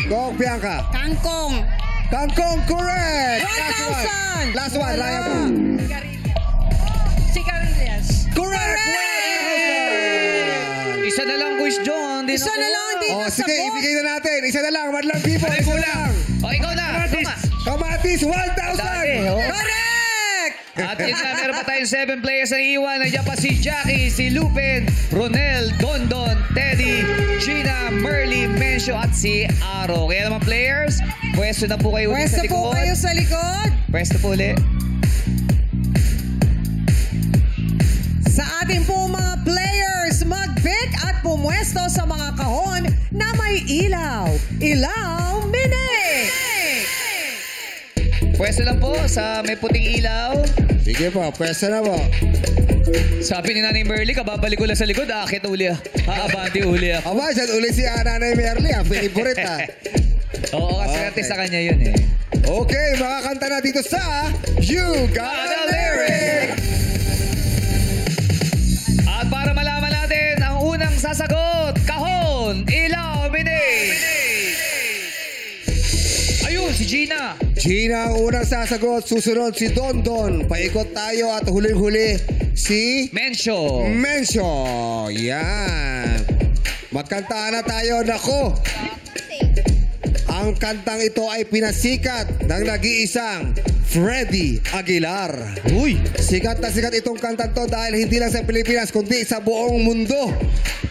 Go, Bianca. Kangkong. Kangkong, correct. 1,000. Last one, Raya po. Sigarilyas. Correct. Isa na lang, Quiz John. Hindi Isa na lang, hindi Oh, nasagot. sige, ibigay na natin. Isa na lang, madlang people. Ay, Isa na kulang. lang. O, ikaw na. Tama. Kamatis, Dami, 1,000. oh. Correct! At yun na, meron pa tayong 7 players na iwan. Nandiyan pa si Jackie, si Lupin, Ronel, Dondon, Teddy, Gina, Merly, Mencio at si Aro. Kaya naman players, pwesto na po kayo ulit sa Pwesto po likod. kayo sa likod. Pwesto po ulit. Sa ating po mga players, mag-pick at pumwesto sa mga kahon na may ilaw. Ilaw Mini! Pwesto lang po sa may puting ilaw. Sige po, pwesta na po. Sabi ni Nanay Merly, kababalik ko lang sa likod, akit uli ah. Aabante uli ah. Aba, dyan ulit si Nanay Merly. Favorite ha. Oo, kaswerte sa kanya yun eh. Okay, makakanta na dito sa You Got a Lyric. At para malaman natin ang unang sasagot, kahon, ilaw, mini. Ayun, si Gina. Gina ang unang sasagot. Susunod si Dondon. Paikot tayo at huling-huli si Mencio. Mencio. Yan. Magkantaan na tayo. Nako. Ang kantang ito ay pinasikat ng nag-iisang Freddy Aguilar. Uy. Sikat na sikat itong kantang to dahil hindi lang sa Pilipinas kundi sa buong mundo.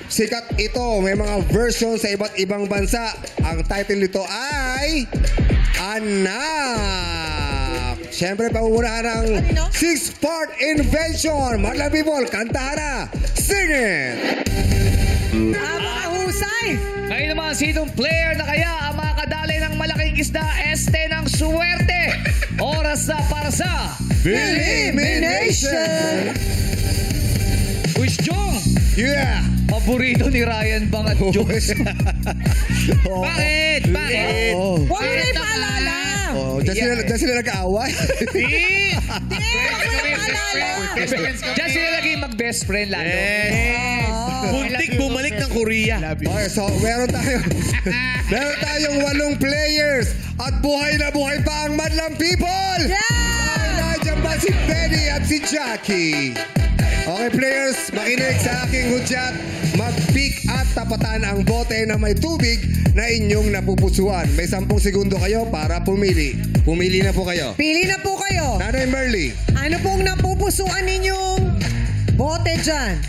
Sikat ito. May mga version sa iba't ibang bansa. Ang title nito ay Anak. Siyempre, pangunahan ng 6-part invention. Madlang people, kantahan na. Sing it! Mahusay! Ngayon naman, sinong player na kaya ang makakadali ng malaking isda este ng suwerte? Oras na para sa Elimination! Quiz Jong. Yeah! Paborito ni Ryan Bang at Jokes. Oh. Bakit? Bakit? Oh. Huwag mo na ipaalala! Oh, dyan sila nag-aaway. Di! Huwag mo na ipaalala! Diyan sila lagi mag-best friend lalo. Puntik bumalik ng Korea. Okay, so meron tayong 8 players at buhay na buhay pa ang Madlang People! Yeah! Nandiyan ba si Teddy at si Jackie? Okay, players, makinig sa aking hudyat. Mag-pick at tapatan ang bote na may tubig na inyong napupusuan. May 10 segundo kayo para pumili. Pumili na po kayo. Pili na po kayo. Nanay Merly. Ano pong napupusuan ninyong bote dyan?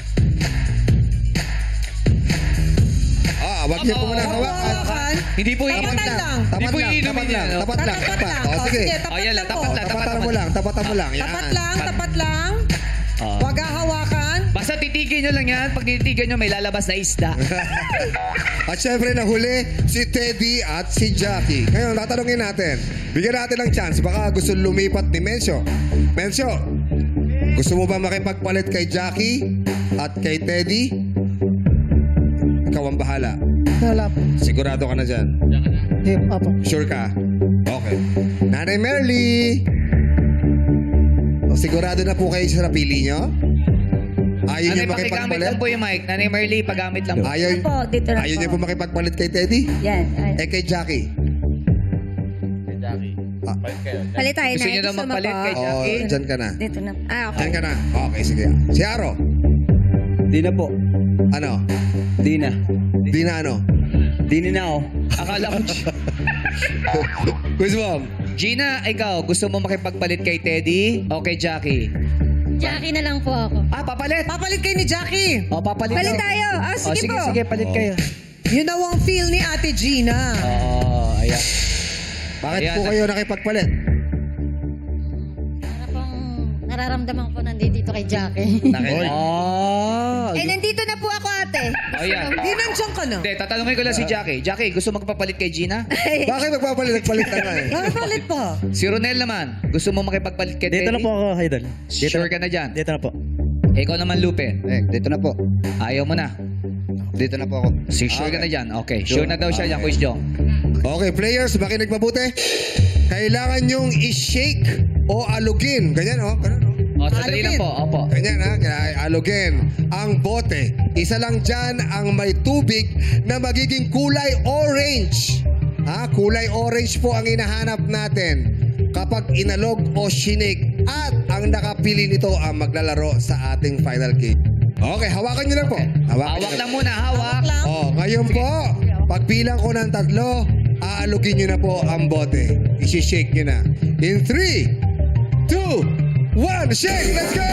Wag niyo po muna hawakan. Hawakan. Hindi po Tapatan inumin. lang. Hindi po inumin tapat yan. lang. Tapat lang. Tapat lang. Oh, sige. Ayan lang, tapat lang. Tapatan mo lang. Tapatan mo lang. Yan. Tapat lang, tapat lang. Ah. Huwag hahawakan. Basta titigin nyo lang yan. Pag titigan nyo, may lalabas na isda. At syempre nahuli si Teddy at si Jackie. Ngayon, tatanungin natin. Bigyan natin ng chance. Baka gusto lumipat ni Mencio. Mencio, gusto mo ba makipagpalit kay Jackie at kay Teddy? Ikaw ang bahala. Wala po. Sigurado ka na dyan? Opo. Sure ka? Okay. Nanay Merly! O, sigurado na po kayo sa napili nyo? Ayaw Nanay, niyo pakigamit makipagpalit? lang po yung mic. Nanay Merly, pagamit lang po. Ayaw, po, dito na ayaw po. niyo po makipagpalit kay Teddy? Yan. Eh kay Jackie? Palit tayo Gusto na. niyo na magpalit kay Oo, Jackie? dyan ka na. Dito na. Okay. Dyan ka na. Okay, sige. Si Aro? Di na po. Ano? Di na. Di na ano? Di na ako. Akala ko. Quiz Mom. Gina, ikaw, gusto mo makipagpalit kay Teddy o kay Jackie? Jackie na lang po ako. Papalit. Papalit kayo ni Jackie. O, papalit. Palit daw. tayo. Ah, sige, Sige, po. sige, palit kayo. Yun daw ang feel ni Ate Gina. Oo, ayan. Bakit Ayan, po kayo nakipagpalit? Para pong nararamdaman ko nandito kay Jackie. Oh. Eh, nandito na po ako, ate. Ayan. Di nandiyan ka na. Hindi, tatanungin ko lang si Jackie. Jackie, gusto magpapalit kay Gina? Bakit magpapalit? Nagpalit na nga eh. Papalit pa. Si Ronel naman, gusto mo makipagpalit kay Teddy? Dito na po ako, idol. Sure ka na dyan? Dito na po. Ikaw naman, Lupe. Dito na po. Ayaw mo na. Dito na po ako. Sure ka na dyan? Okay. Sure na daw siya dyan, Quiz Jong. Okay, players, makinig mabuti. Kailangan nyong i-shake o alugin. Ganyan, oh. Ganyan, oh. O, sandali lang po. Opo. Ganyan, ha? Kaya alugin ang bote. Isa lang dyan ang may tubig na magiging kulay orange. Ha? Kulay orange po ang hinahanap natin kapag inalog o shinik. At ang nakapili nito ang maglalaro sa ating final game. Okay, hawakan nyo lang po. Hawak lang muna, hawak. Oh, ngayon po, pagbilang ko ng 3, aalugin nyo na po ang bote. I-shake nyo na. In 3, 2, 1, shake! Let's go!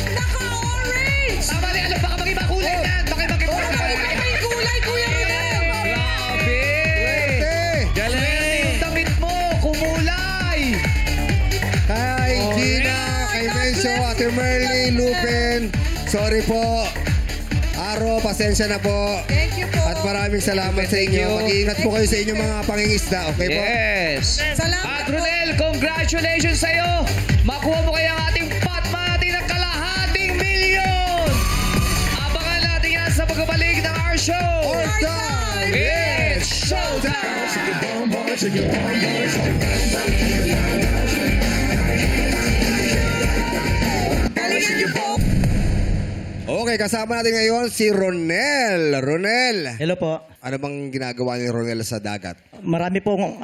Naka-orange! Tama rin, baka mag-iba kulay yan. Baka mag-iba kulay. May kulay, Kuya Ronel! Grabe! Galing! Yung damit mo, kumulay! Kay Gina, kay Mencio, Ate Merly, Lupin. Sorry po. Aro, pasensya na po. Thank you po. At maraming salamat sa Thank inyo. you. Mag-iingat po kayo sa inyong mga pangingisda. Okay po? Yes! Salamat At Ronel, congratulations sa'yo! Makuha mo kaya ang ating patmati ng kalahating milyon! Abangan natin yan sa pagbabalik ng our show! All time! It's showtime! Galingan niyo po. Okay, kasama natin ngayon si Ronel. Ronel, Hello po. ano bang ginagawa ni Ronel sa dagat? Marami pong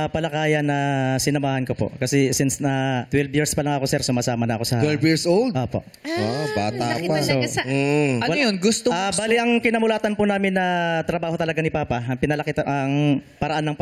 palakayan na sinamahan ko po. Kasi since na 12 years pa lang ako, sir, sumasama na ako sa... 12 years old? Opo. Bata laki pa. talaga sa- Ano yun? Gusto mo? Bali, ang kinamulatan po namin na trabaho talaga ni Papa, ang pinalaki ang paraan ng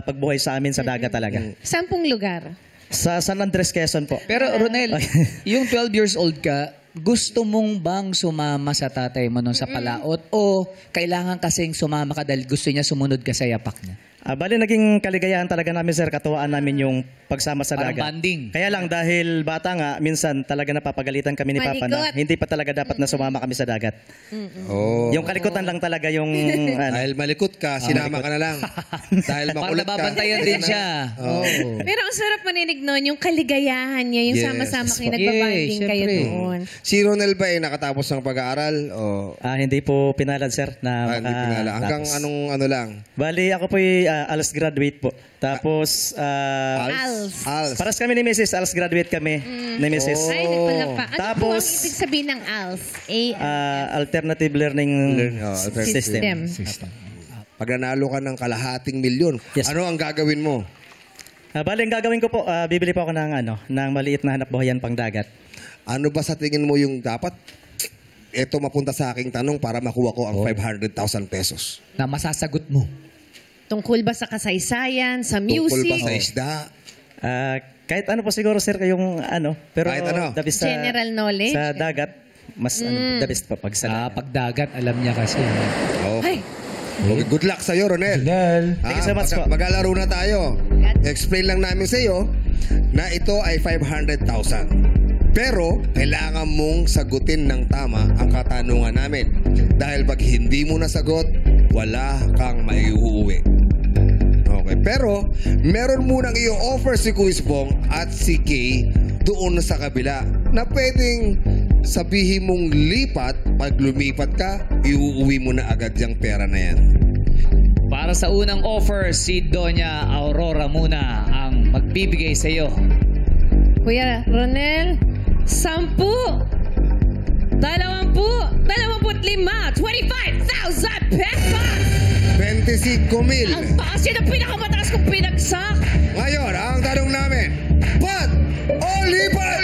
pagbuhay sa amin sa dagat talaga. Sampung lugar. Sa San Andres, Quezon po. Pero Ronel, yung 12 years old ka, gusto mong bang sumama sa tatay mo nun sa palaot o kailangan kasing sumama ka dahil gusto niya sumunod ka sa yapak niya? Bali, naging kaligayahan talaga namin, sir. Katuwaan namin yung pagsama sa Parang dagat. banding. Kaya lang, dahil bata nga, minsan talaga napapagalitan kami ni Papa na Maligot. hindi pa talaga dapat na sumama kami sa dagat. Oh. Yung kalikutan lang talaga yung... Dahil malikot ka, sinama ka na lang. Dahil Parang makulit ka. nababantayan din siya. Oh. Pero ang sarap maninig nun, yung kaligayahan niya, yung Yes. sama-sama kayo, Yes, nagbabanding kayo syempre. doon. Si Ronel ba ay nakatapos ng pag-aaral? O Hindi po pinalad, sir. Na hindi pinala? Hanggang makatapos. anong ano lang? Bali, ako po ALS graduate po. Tapos, Als. Als. paras kami ni Mrs. ALS graduate kami ni Mrs. Ay, nagpalapa. Ano Tapos, po ang ibig sabihin ng ALS? Alternative Learning Alternative System. Pag nanalo ka ng kalahating milyon, Yes. ano ang gagawin mo? Bali, ang gagawin ko po, bibili po ako ng maliit na hanap buhayan pang dagat. Ano ba sa tingin mo yung dapat? Ito mapunta sa aking tanong para makuha ko ang 500,000 pesos. Na masasagot mo. Tungkol ba sa kasaysayan, sa Tungkol ba music? sa isda? Kahit ano po siguro, sir, kayong pero Kahit ano? the best sa, General knowledge? sa dagat, mas the best pa pag sa dagat. Pagdagat, alam niya kasi. Oh. Ay, Okay, good luck sa'yo, Ronel. Thank you so much po. Maglalaro na tayo. Explain lang namin sa'yo na ito ay 500,000. Pero, kailangan mong sagutin ng tama ang katanungan namin. Dahil pag hindi mo nasagot, wala kang maiuuwi. Okay, pero meron munang i-offer si Kuis Bong at si Kay doon sa kabila na pwedeng sabihin mong lipat, pag lumipat ka, iuuwi mo na agad yung pera na yan. Para sa unang offer, si Doña Aurora muna ang magbibigay sa iyo. Kuya Ronel, 10, 20, 25,000 pesos! 25,000. Ang taas yun ang pinakamataas kong pinagsak. Ngayon, ang tanong namin, pat o lipat?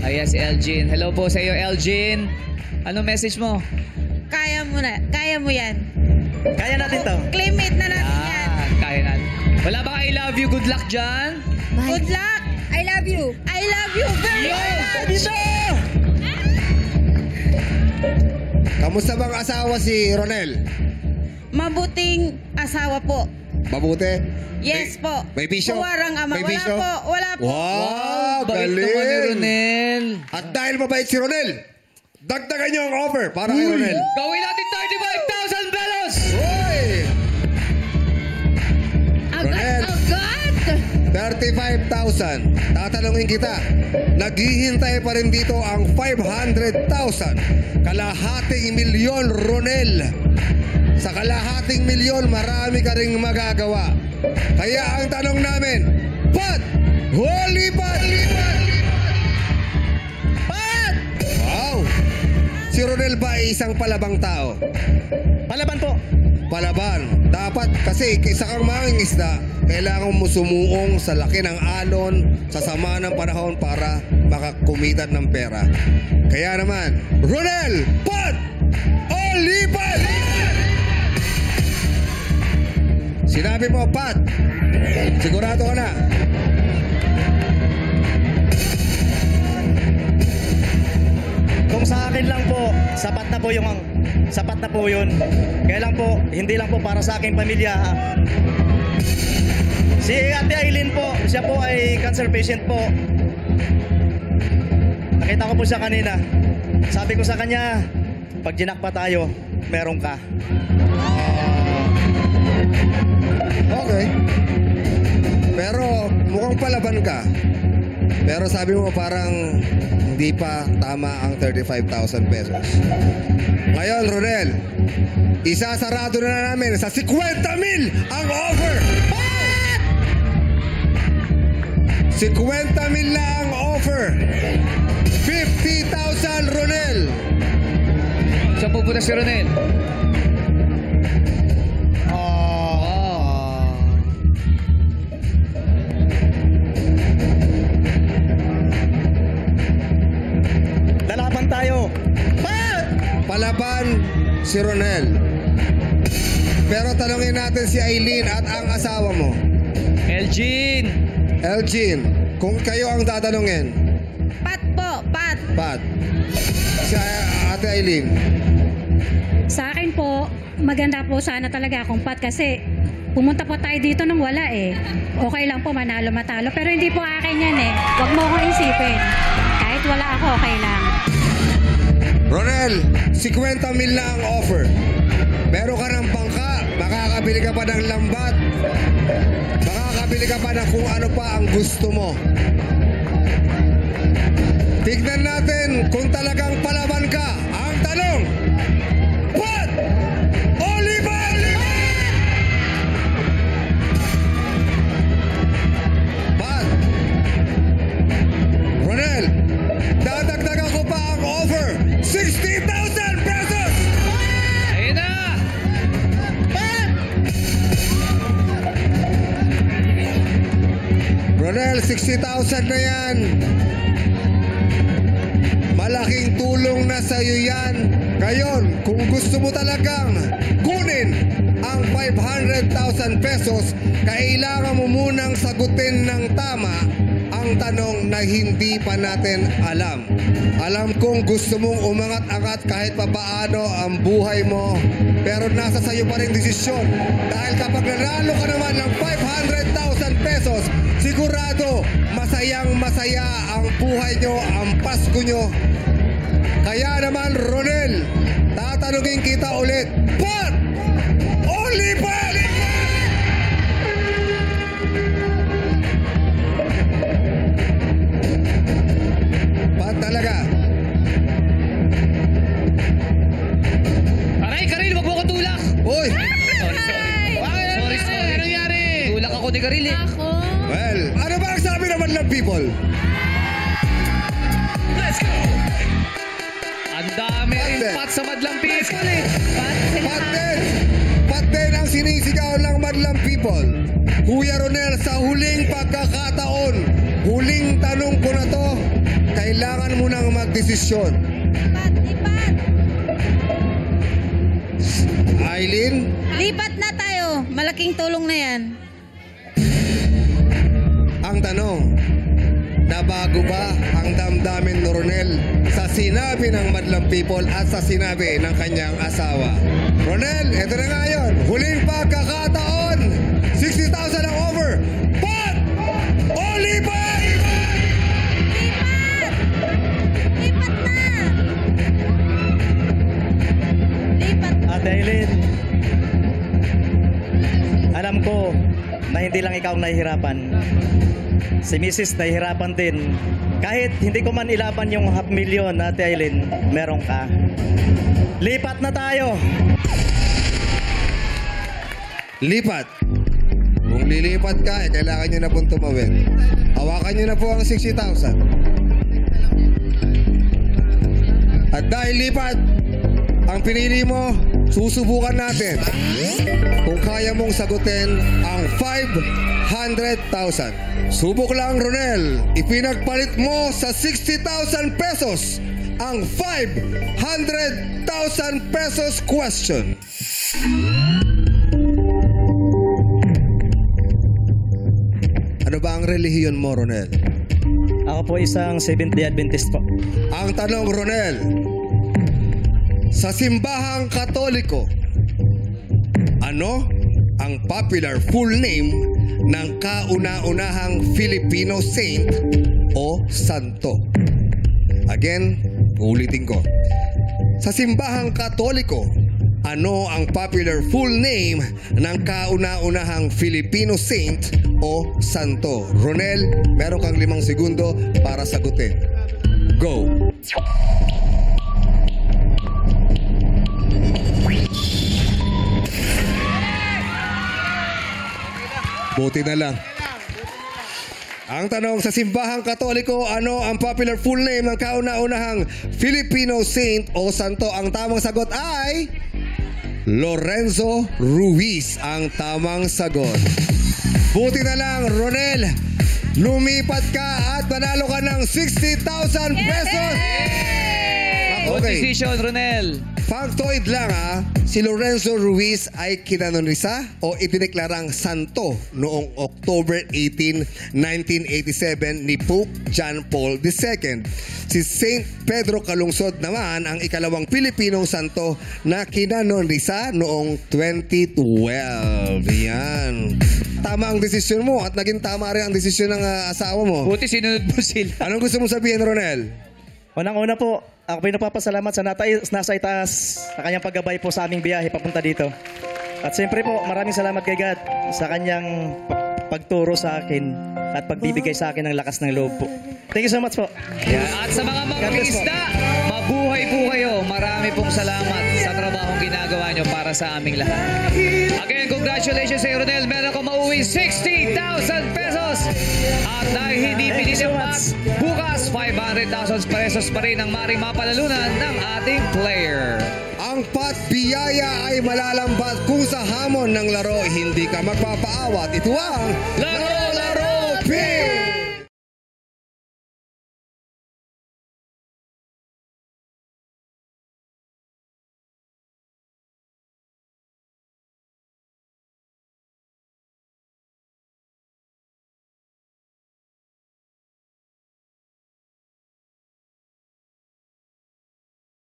Ayan si Elgin. Hello po sa iyo, Elgin. Anong message mo? Kaya mo na. Kaya mo yan. Kaya natin to. Claimate na natin yan. Kaya natin. Wala bang I love you? Good luck dyan. Good luck. I love you. I love you very much. Kamusta bang asawa si Ronel? Mabuting asawa po. Mabuti? Yes po. May bisyo? Puwarang ama. May Wala bisyo? po. Wala po. Wow, Bait naman ni galing. Ronel. At dahil mabait si Ronel, dagdagan niyo ang offer para kay Ronel. Gawin natin 35,000 pesos! Hoy! Ronel. Agad! 35,000. Tatanungin kita, naghihintay pa rin dito ang 500,000. Kalahating milyon, Ronel. Sa kalahating milyon, marami ka ring magagawa. Kaya ang tanong namin, Pat! Lipat! Pat! Wow! Si Ronel ba ay isang palabang tao? Palaban po. Palaban. Dapat kasi isa kang mangingisda, kailangan mo sumuong sa laki ng alon, sa sama ng panahon para makakumitan ng pera. Kaya naman, Ronel! Pat! Lipat! Sinabi mo, Pat. Sigurado ka na. Kung sa akin lang po, sapat na po yun. Kaya lang po, hindi lang po para sa aking pamilya. Si Ate Aileen po, siya po ay cancer patient po. Nakita ko po siya kanina. Sabi ko sa kanya, pag ginakpa tayo, meron ka. Okay. Pero mukhang palaban ka. Pero sabi mo parang hindi pa tama ang 35,000 pesos. Ngayon, Ronel, isasarado na namin sa 50,000 ang offer. 50,000 na ang offer. 50,000, Ronel. Saan pupunta si Ronel? Lalaban tayo. Palaban si Ronel. Pero tanungin natin si Aileen at ang asawa mo. Elgin! Elgin, kung kayo ang tatanungin. Pat po, Pat. Pat. Si Ate Aileen. Sa akin po, maganda po sana talaga akong Pat kasi pumunta po tayo dito nang wala eh. Okay lang po manalo matalo pero hindi po akin yan eh. Huwag mo akong isipin. Kahit wala ako, okay lang. Ronel, 50,000 na ang offer. Meron ka ng bangka, makakabili ka pa ng lambat, makakabili ka pa ng kung ano pa ang gusto mo. Tignan natin kung talagang palaban ka. Ang tanong, Pat! Lipat! Pat! Ronel, dadagdagan ko pa ang offer. 60,000 pesos! Ayun na! Ronel, 60,000 na yan. Malaking tulong na sa'yo yan. Ngayon, kung gusto mo talagang kunin ang 500,000 pesos, kailangan mo munang sagutin ng tama ang tanong na hindi pa natin alam. Alam kong gusto mong umangat-angat kahit papaano ang buhay mo, pero nasa sayo pa rin desisyon. Dahil kapag nanalo ka naman ng 500,000 pesos, sigurado masayang masaya ang buhay nyo, ang Pasko nyo. Kaya naman, Ronel, tatanungin kita ulit, Pat! Lipat! Pat talaga. Aray, Karil, wag mo ko tulak! Uy! Sorry. Ano nangyari? Tulak ako ni Karil eh. Well, ano ba ang sabi naman ng people? Let's go! Ang dami rin Pat din. Pat sa madlang people eh. Pat din ang sinisigaw ng madlang people. Kuya Ronel, sa huling pagkakataon, huling tanong ko na to, kailangan mo nang magdesisyon. Lipat. Aileen, Lipat na tayo. Malaking tulong na yan. ang tanong, nabago ba ang damdamin ni Ronel sa sinabi ng madlang people at sa sinabi ng kanyang asawa? Ronel, eto na nga yun. Huling pagkakataon, 60,000 ang offer. Pat! Lipat! Lipat na. Lipat. Ate Aileen, alam ko na hindi lang ikaw ang nahihirapan. Si Mrs. nahihirapan din. Kahit hindi ko man ilaban yung 500,000, Ate Aileen, meron ka. Lipat na tayo. Lipat. Kung lilipat ka, kailangan nyo na pong tumawid. Hawakan nyo na po ang 60,000. At dahil lipat, ang pinili mo, susubukan natin kung kaya mong sagutin ang 500,000. Subok lang, Ronel. Ipinagpalit mo sa 60,000 pesos ang 500,000 pesos question. Ano ba ang relihiyon mo, Ronel? Ako po isang Seventh-day Adventist po. Ang tanong, Ronel, sa simbahang Katoliko, ano ang popular full name ng kauna-unahang Filipino saint o santo? Again, ulitin ko. Sa simbahang Katoliko, ano ang popular full name ng kauna-unahang Filipino saint o santo? Ronel, meron kang 5 segundo para sagutin. Go! Buti na lang. Ang tanong, sa simbahang Katoliko, ano ang popular full name ng kauna-unahang Filipino saint o santo? Ang tamang sagot ay Lorenzo Ruiz ang tamang sagot. Buti na lang, Ronel. Lumipat ka at nanalo ka ng 60,000 pesos. Good Okay. decision, Ronel. Factoid lang si Lorenzo Ruiz ay kinanonisa o idineklarang santo noong October 18, 1987 ni Pope John Paul II. Si Saint Pedro Calungsod naman ang ikalawang Pilipinong santo na kinanonisa noong 2012. Yan. Tama ang desisyon mo at naging tama rin ang desisyon ng asawa mo. Buti sinunod mo sila. Anong gusto mong sabihin, Ronel? Unang-una po, ako po napapasalamat sa nasa itaas sa kanyang paggabay po sa aming biyahe papunta dito. At siyempre po, maraming salamat kay God sa kanyang pagturo sa akin at pagbibigay sa akin ng lakas ng loob po. Thank you so much po. At sa mga mangingisda, mabuhay po kayo. Marami pong salamat sa trabahong ginagawa nyo para sa aming lahat. Again, congratulations sa Ronel. Meron ko mauwi 60,000 pesos. At dahil hindi pinilipat, bukas 500,000 pesos pa rin ang maring mapalalunan ng ating player. Ang patbiyaya ay malalambat kung sa hamon ng laro hindi ka magpapaawat. Ito ang Laro, Laro, Pin!